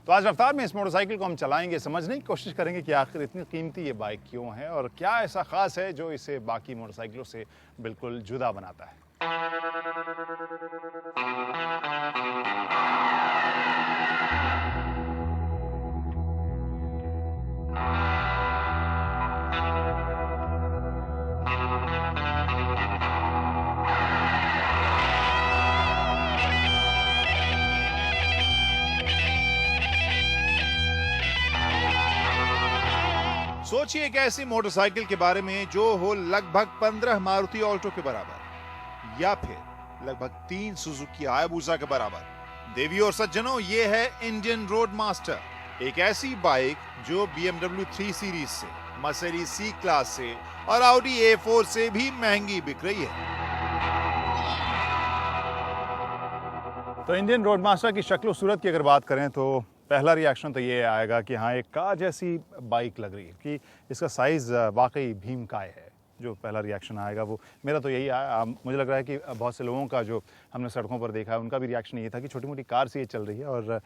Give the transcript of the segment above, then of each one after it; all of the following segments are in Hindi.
तो आज रफ्तार में इस मोटरसाइकिल को हम चलाएंगे, समझने की कोशिश करेंगे कि आखिर इतनी कीमती ये बाइक क्यों है और क्या ऐसा खास है जो इसे बाकी मोटरसाइकिलों से बिल्कुल जुदा बनाता है। सोचिए एक ऐसी मोटरसाइकिल के बारे में जो हो लगभग 15 मारुति ऑल्टो के बराबर या फिर लगभग 3 सुजुकी हायाबुसा के बराबर। देवियों और सज्जनों, ये है इंडियन रोड मास्टर, एक ऐसी बाइक जो BMW 3 सीरीज से, मर्सिडीज C क्लास से और Audi A4 से भी महंगी बिक रही है। तो इंडियन रोड मास्टर की शक्ल सूरत की अगर बात करें तो पहला रिएक्शन तो ये आएगा कि हाँ, एक कार जैसी बाइक लग रही है, कि इसका साइज़ वाकई भीमकाय है। जो पहला रिएक्शन आएगा वो मेरा तो यही आया। मुझे लग रहा है कि बहुत से लोगों का जो हमने सड़कों पर देखा है उनका भी रिएक्शन ये था कि छोटी मोटी कार से ये चल रही है। और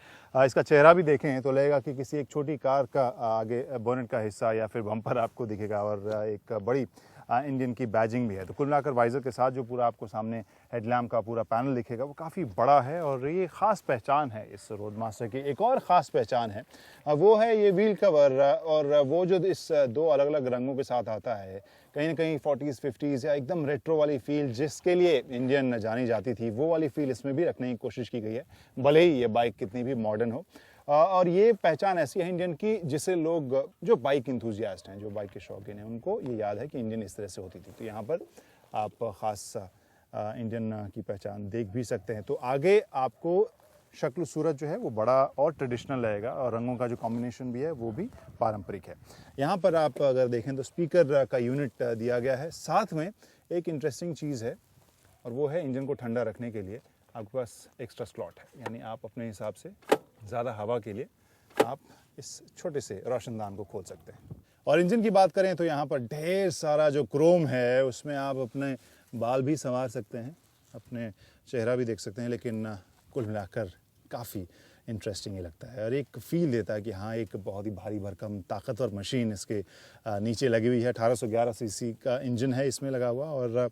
इसका चेहरा भी देखें तो लगेगा कि किसी एक छोटी कार का आगे बोनेट का हिस्सा या फिर बम्पर आपको दिखेगा और एक बड़ी इंडियन की बैजिंग भी है। तो कुल मिलाकर वाइज़र के साथ जो पूरा आपको सामने हेडलैम्प का पूरा पैनल दिखेगा वो काफ़ी बड़ा है और ये ख़ास पहचान है इस रोड मास्टर की। एक और ख़ास पहचान है वो है ये व्हील कवर, और वो जो इस दो अलग अलग रंगों के साथ आता है, कहीं ना कहीं 40s 50s या एकदम रेट्रो वाली फील जिसके लिए इंडियन जानी जाती थी, वो वाली फील इसमें भी रखने की कोशिश की गई है, भले ही ये बाइक कितनी भी मॉडर्न हो। और ये पहचान ऐसी है इंडियन की जिसे लोग जो बाइक इंथुजियास्ट हैं, जो बाइक के शौकीन हैं, उनको ये याद है कि इंडियन इस तरह से होती थी। तो यहाँ पर आप ख़ास इंडियन की पहचान देख भी सकते हैं। तो आगे आपको शक्ल सूरत जो है वो बड़ा और ट्रेडिशनल रहेगा और रंगों का जो कॉम्बिनेशन भी है वो भी पारंपरिक है। यहाँ पर आप अगर देखें तो स्पीकर का यूनिट दिया गया है। साथ में एक इंटरेस्टिंग चीज़ है और वो है इंजन को ठंडा रखने के लिए आपके पास एक्स्ट्रा स्लॉट है, यानी आप अपने हिसाब से ज़्यादा हवा के लिए आप इस छोटे से रोशनदान को खोल सकते हैं। और इंजन की बात करें तो यहाँ पर ढेर सारा जो क्रोम है उसमें आप अपने बाल भी संवार सकते हैं, अपने चेहरा भी देख सकते हैं, लेकिन कुल मिलाकर काफ़ी इंटरेस्टिंग ही लगता है और एक फ़ील देता है कि हाँ, एक बहुत ही भारी भरकम ताकतवर मशीन इसके नीचे लगी हुई है। 1811 सीसी का इंजन है इसमें लगा हुआ और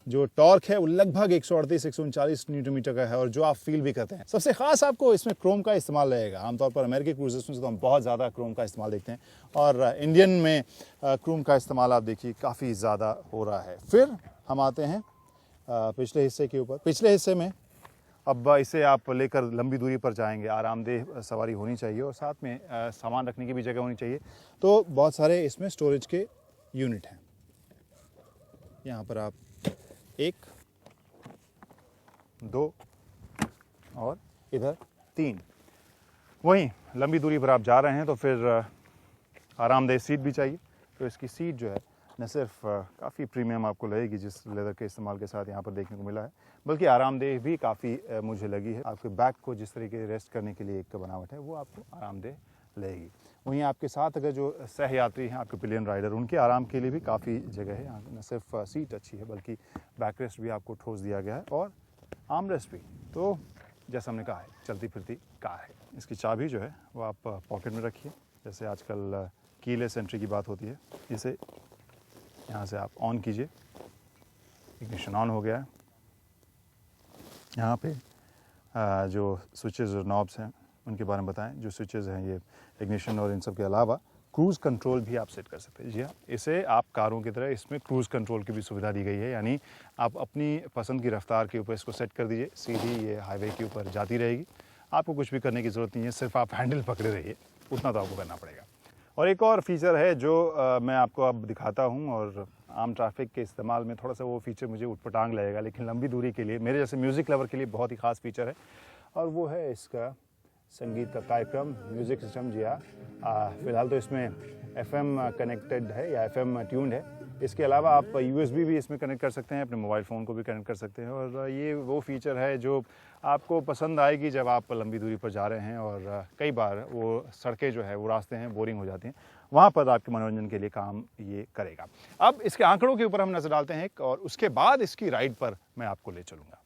जो टॉर्क है वो लगभग 138-139 न्यूटन मीटर का है और जो आप फील भी करते हैं। सबसे खास आपको इसमें क्रोम का इस्तेमाल रहेगा। आमतौर पर अमेरिकी क्रूजर्स में से तो हम बहुत ज़्यादा क्रोम का इस्तेमाल देखते हैं और इंडियन में क्रोम का इस्तेमाल आप देखिए काफ़ी ज़्यादा हो रहा है। फिर हम आते हैं पिछले हिस्से के ऊपर। पिछले हिस्से में अब इसे आप लेकर लंबी दूरी पर जाएंगे, आरामदेह सवारी होनी चाहिए और साथ में सामान रखने की भी जगह होनी चाहिए। तो बहुत सारे इसमें स्टोरेज के यूनिट हैं। यहाँ पर आप 1, 2 और इधर 3। वहीं लंबी दूरी पर आप जा रहे हैं तो फिर आरामदेह सीट भी चाहिए। तो इसकी सीट जो है न सिर्फ काफ़ी प्रीमियम आपको लगेगी जिस लेदर के इस्तेमाल के साथ यहाँ पर देखने को मिला है, बल्कि आरामदेह भी काफ़ी मुझे लगी है। आपके बैक को जिस तरीके से रेस्ट करने के लिए एक बनावट है वो आपको आरामदेह लगेगी। वहीं आपके साथ अगर जो सह यात्री हैं, आपके पिलियन राइडर, उनके आराम के लिए भी काफ़ी जगह है। यहाँ न सिर्फ सीट अच्छी है बल्कि बैक रेस्ट भी आपको ठोस दिया गया है और आर्म रेस्ट भी। तो जैसा हमने कहा है, चलती फिरती कार है। इसकी चाबी जो है वो आप पॉकेट में रखिए, जैसे आजकल कीलेस एंट्री की बात होती है। इसे यहाँ से आप ऑन कीजिए, इग्निशन ऑन हो गया है। यहाँ पे जो स्विचेस और नॉब्स हैं उनके बारे में बताएं। जो स्विचेस हैं ये इग्निशन और इन सब के अलावा क्रूज़ कंट्रोल भी आप सेट कर सकते हैं। जी हाँ, इसे आप कारों की तरह इसमें क्रूज़ कंट्रोल की भी सुविधा दी गई है, यानी आप अपनी पसंद की रफ्तार के ऊपर इसको सेट कर दीजिए, सीधी ये हाईवे के ऊपर जाती रहेगी। आपको कुछ भी करने की ज़रूरत नहीं है, सिर्फ आप हैंडल पकड़े रहिए, उतना तो आपको करना पड़ेगा। और एक और फीचर है जो मैं आपको अब दिखाता हूँ और आम ट्रैफिक के इस्तेमाल में थोड़ा सा वो फीचर मुझे उटपटांग लगेगा, लेकिन लंबी दूरी के लिए मेरे जैसे म्यूज़िक लवर के लिए बहुत ही ख़ास फीचर है और वो है इसका संगीत का कार्यक्रम, म्यूज़िक सिस्टम। जी हाँ, फ़िलहाल तो इसमें FM कनेक्टेड है या FM ट्यून्ड है। इसके अलावा आप USB भी इसमें कनेक्ट कर सकते हैं, अपने मोबाइल फ़ोन को भी कनेक्ट कर सकते हैं और ये वो फीचर है जो आपको पसंद आएगी जब आप लंबी दूरी पर जा रहे हैं और कई बार वो सड़कें जो है वो रास्ते हैं बोरिंग हो जाती हैं, वहाँ पर आपके मनोरंजन के लिए काम ये करेगा। अब इसके आंकड़ों के ऊपर हम नज़र डालते हैं और उसके बाद इसकी राइड पर मैं आपको ले चलूँगा।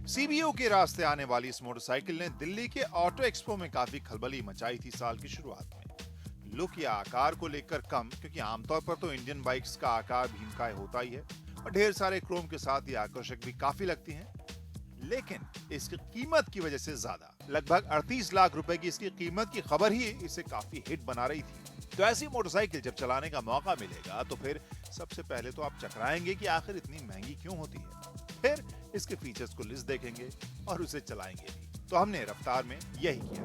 सीबीओ के रास्ते आने वाली इस मोटरसाइकिल ने दिल्ली के ऑटो एक्सपो में काफी खलबली मचाई थी साल की शुरुआत में। लुक या आकार को लेकर कम, क्योंकि आमतौर पर तो इंडियन बाइक्स का आकार भीमकाय होता ही है और ढेर सारे क्रोम के साथ ये आकर्षक भी काफी लगती हैं। लेकिन इसकी कीमत की वजह से ज्यादा, लगभग 38 लाख रुपए की इसकी कीमत की खबर ही इसे काफी हिट बना रही थी। तो ऐसी मोटरसाइकिल जब चलाने का मौका मिलेगा तो फिर सबसे पहले तो आप चकराएंगे कि आखिर इतनी महंगी क्यों होती है। फिर इसके फीचर्स को लिस्ट देखेंगे और उसे चलाएंगे भी। तो हमने रफ्तार में यही किया।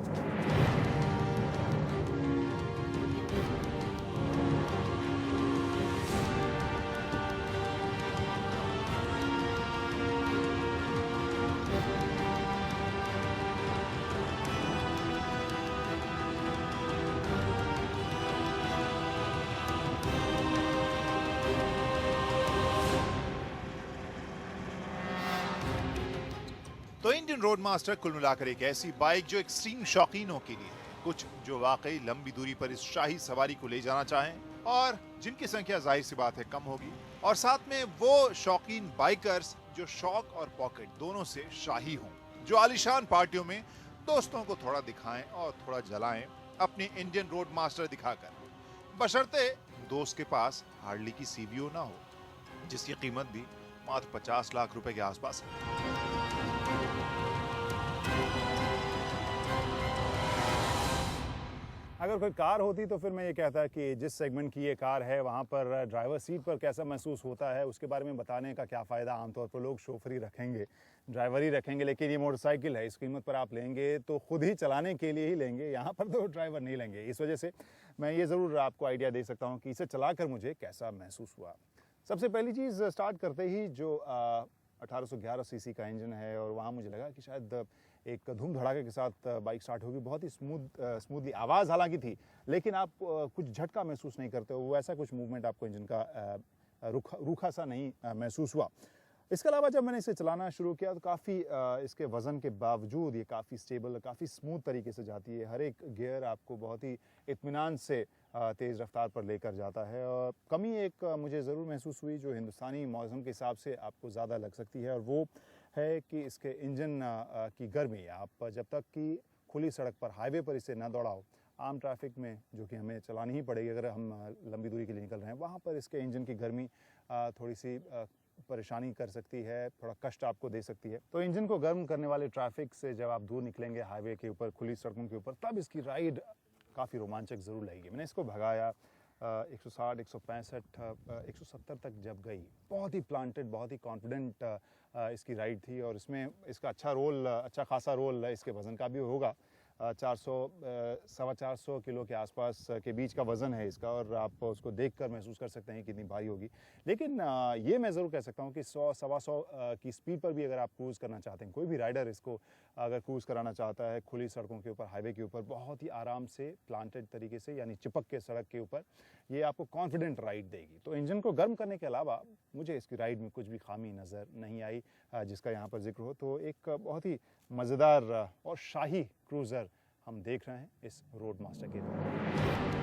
तो इंडियन रोड मास्टर कुल मिलाकर एक ऐसी बाइक जो एक्सट्रीम शौकीनों के लिए है, कुछ जो वाकई लंबी दूरी पर इस शाही सवारी को ले जाना चाहें और जिनकी संख्या जाहिर सी बात है कम होगी, और साथ में वो शौकीन बाइकर्स जो शौक और पॉकेट दोनों से शाही हों, जो आलीशान पार्टियों में दोस्तों को थोड़ा दिखाएं और थोड़ा जलाएं अपनी इंडियन रोड मास्टर दिखाकर, बशर्ते दोस्त के पास हार्डली की सीबीओ ना हो, जिसकी कीमत भी मात्र 50 लाख रुपए के आसपास है। अगर कोई कार होती तो फिर मैं ये कहता कि जिस सेगमेंट की ये कार है वहाँ पर ड्राइवर सीट पर कैसा महसूस होता है उसके बारे में बताने का क्या फ़ायदा। आमतौर पर लोग शोफर ही रखेंगे, ड्राइवर ही रखेंगे, लेकिन ये मोटरसाइकिल है, इस कीमत पर आप लेंगे तो खुद ही चलाने के लिए ही लेंगे, यहाँ पर तो ड्राइवर नहीं लेंगे। इस वजह से मैं ये ज़रूर आपको आइडिया दे सकता हूँ कि इसे चलाकर मुझे कैसा महसूस हुआ। सबसे पहली चीज़, स्टार्ट करते ही जो 1811 सीसी का इंजन है, और वहाँ मुझे लगा कि शायद एक धूम धड़ाके के साथ बाइक स्टार्ट होगी। बहुत ही स्मूथली आवाज़ हालांकि थी, लेकिन आप कुछ झटका महसूस नहीं करते हो, वो ऐसा कुछ मूवमेंट आपको इंजन का रूखा सा नहीं महसूस हुआ। इसके अलावा जब मैंने इसे चलाना शुरू किया तो काफ़ी इसके वज़न के बावजूद ये काफ़ी स्टेबल, काफ़ी स्मूथ तरीके से जाती है। हर एक गियर आपको बहुत ही इत्मीनान से तेज़ रफ्तार पर लेकर जाता है। और कमी एक मुझे ज़रूर महसूस हुई जो हिंदुस्तानी मौसम के हिसाब से आपको ज़्यादा लग सकती है, और वो है कि इसके इंजन की गर्मी। आप जब तक कि खुली सड़क पर, हाईवे पर इसे ना दौड़ाओ, आम ट्रैफिक में जो कि हमें चलानी ही पड़ेगी अगर हम लंबी दूरी के लिए निकल रहे हैं, वहाँ पर इसके इंजन की गर्मी थोड़ी सी परेशानी कर सकती है, थोड़ा कष्ट आपको दे सकती है। तो इंजन को गर्म करने वाले ट्रैफिक से जब आप दूर निकलेंगे हाईवे के ऊपर, खुली सड़कों के ऊपर, तब इसकी राइड काफ़ी रोमांचक ज़रूर लगेगी। मैंने इसको भगाया 160, 165, 170 तक जब गई, बहुत ही प्लांटेड, बहुत ही कॉन्फिडेंट इसकी राइड थी। और इसमें इसका अच्छा खासा रोल इसके वज़न का भी होगा। 400 किलो के आसपास के बीच का वज़न है इसका, और आप उसको देखकर महसूस कर सकते हैं कितनी भारी होगी। लेकिन ये मैं ज़रूर कह सकता हूँ कि 100-125 की स्पीड पर भी अगर आप क्रूज़ करना चाहते हैं, कोई भी राइडर इसको अगर क्रूज़ कराना चाहता है खुली सड़कों के ऊपर, हाईवे के ऊपर, बहुत ही आराम से प्लांटेड तरीके से, यानी चिपक के सड़क के ऊपर, ये आपको कॉन्फिडेंट राइड देगी। तो इंजन को गर्म करने के अलावा मुझे इसकी राइड में कुछ भी खामी नज़र नहीं आई जिसका यहाँ पर जिक्र हो। तो एक बहुत ही मज़ेदार और शाही क्रूज़र हम देख रहे हैं इस रोड मास्टर के।